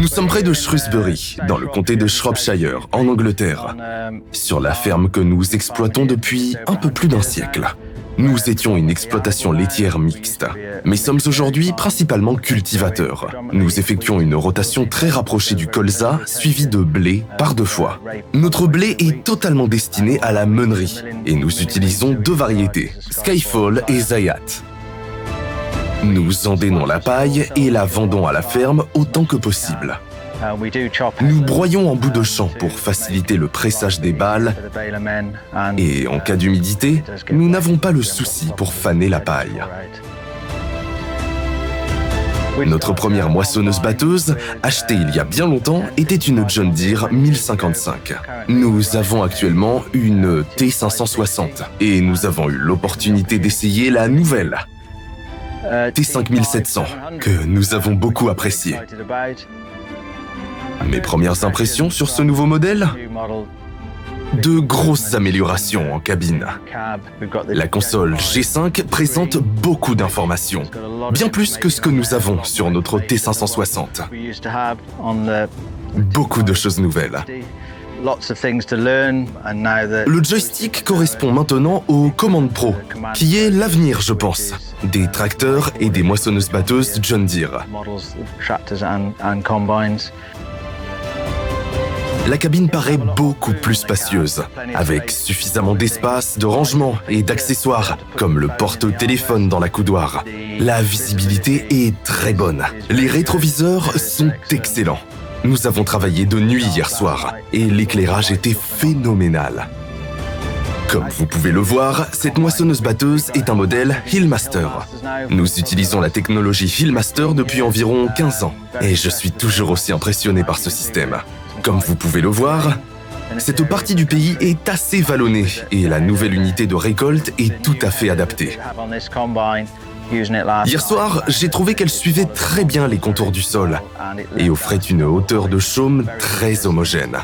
Nous sommes près de Shrewsbury, dans le comté de Shropshire, en Angleterre, sur la ferme que nous exploitons depuis un peu plus d'un siècle. Nous étions une exploitation laitière mixte, mais sommes aujourd'hui principalement cultivateurs. Nous effectuons une rotation très rapprochée du colza, suivie de blé par 2 fois. Notre blé est totalement destiné à la meunerie, et nous utilisons 2 variétés, Skyfall et Zayat. Nous endainons la paille et la vendons à la ferme autant que possible. Nous broyons en bout de champ pour faciliter le pressage des balles et en cas d'humidité, nous n'avons pas le souci pour faner la paille. Notre première moissonneuse-batteuse, achetée il y a bien longtemps, était une John Deere 1055. Nous avons actuellement une T560 et nous avons eu l'opportunité d'essayer la nouvelle T5700 que nous avons beaucoup appréciée. Mes premières impressions sur ce nouveau modèle ? De grosses améliorations en cabine. La console G5 présente beaucoup d'informations, bien plus que ce que nous avons sur notre T560. Beaucoup de choses nouvelles. Le joystick correspond maintenant au Command Pro, qui est l'avenir, je pense, des tracteurs et des moissonneuses-batteuses John Deere. La cabine paraît beaucoup plus spacieuse, avec suffisamment d'espace, de rangement et d'accessoires, comme le porte-téléphone dans la coudoir. La visibilité est très bonne. Les rétroviseurs sont excellents. Nous avons travaillé de nuit hier soir, et l'éclairage était phénoménal. Comme vous pouvez le voir, cette moissonneuse-batteuse est un modèle Hillmaster. Nous utilisons la technologie Hillmaster depuis environ 15 ans, et je suis toujours aussi impressionné par ce système. Comme vous pouvez le voir, cette partie du pays est assez vallonnée et la nouvelle unité de récolte est tout à fait adaptée. Hier soir, j'ai trouvé qu'elle suivait très bien les contours du sol et offrait une hauteur de chaume très homogène.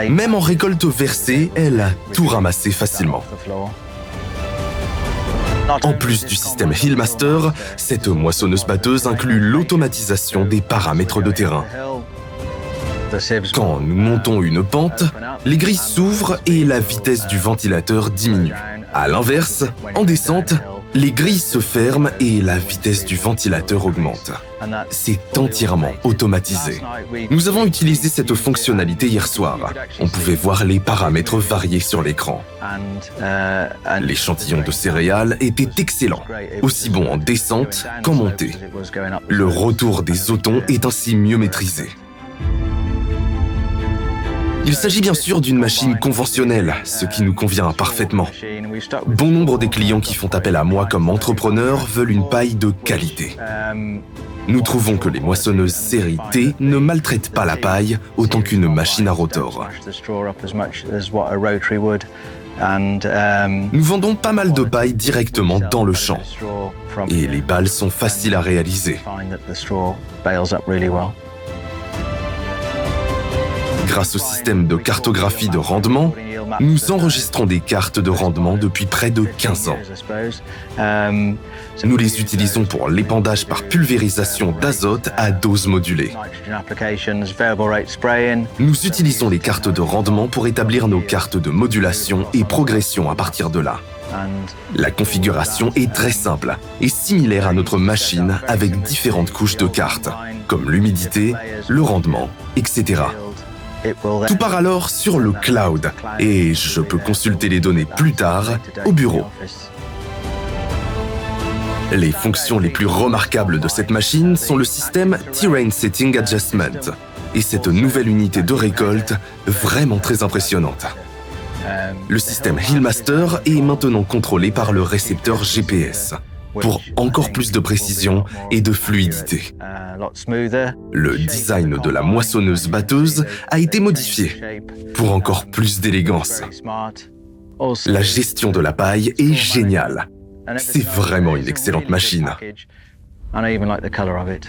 Même en récolte versée, elle a tout ramassé facilement. En plus du système Hillmaster, cette moissonneuse-batteuse inclut l'automatisation des paramètres de terrain. Quand nous montons une pente, les grilles s'ouvrent et la vitesse du ventilateur diminue. À l'inverse, en descente, les grilles se ferment et la vitesse du ventilateur augmente. C'est entièrement automatisé. Nous avons utilisé cette fonctionnalité hier soir. On pouvait voir les paramètres variés sur l'écran. L'échantillon de céréales était excellent, aussi bon en descente qu'en montée. Le retour des otons est ainsi mieux maîtrisé. Il s'agit bien sûr d'une machine conventionnelle, ce qui nous convient parfaitement. Bon nombre des clients qui font appel à moi comme entrepreneur veulent une paille de qualité. Nous trouvons que les moissonneuses série T ne maltraitent pas la paille autant qu'une machine à rotor. Nous vendons pas mal de paille directement dans le champ, et les balles sont faciles à réaliser. Grâce au système de cartographie de rendement, nous enregistrons des cartes de rendement depuis près de 15 ans. Nous les utilisons pour l'épandage par pulvérisation d'azote à dose modulée. Nous utilisons les cartes de rendement pour établir nos cartes de modulation et progression à partir de là. La configuration est très simple et similaire à notre machine avec différentes couches de cartes, comme l'humidité, le rendement, etc. Tout part alors sur le cloud et je peux consulter les données plus tard au bureau. Les fonctions les plus remarquables de cette machine sont le système Terrain Setting Adjustment et cette nouvelle unité de récolte vraiment très impressionnante. Le système Hillmaster est maintenant contrôlé par le récepteur GPS pour encore plus de précision et de fluidité. Le design de la moissonneuse-batteuse a été modifié pour encore plus d'élégance. La gestion de la paille est géniale. C'est vraiment une excellente machine. And I even like the color of it.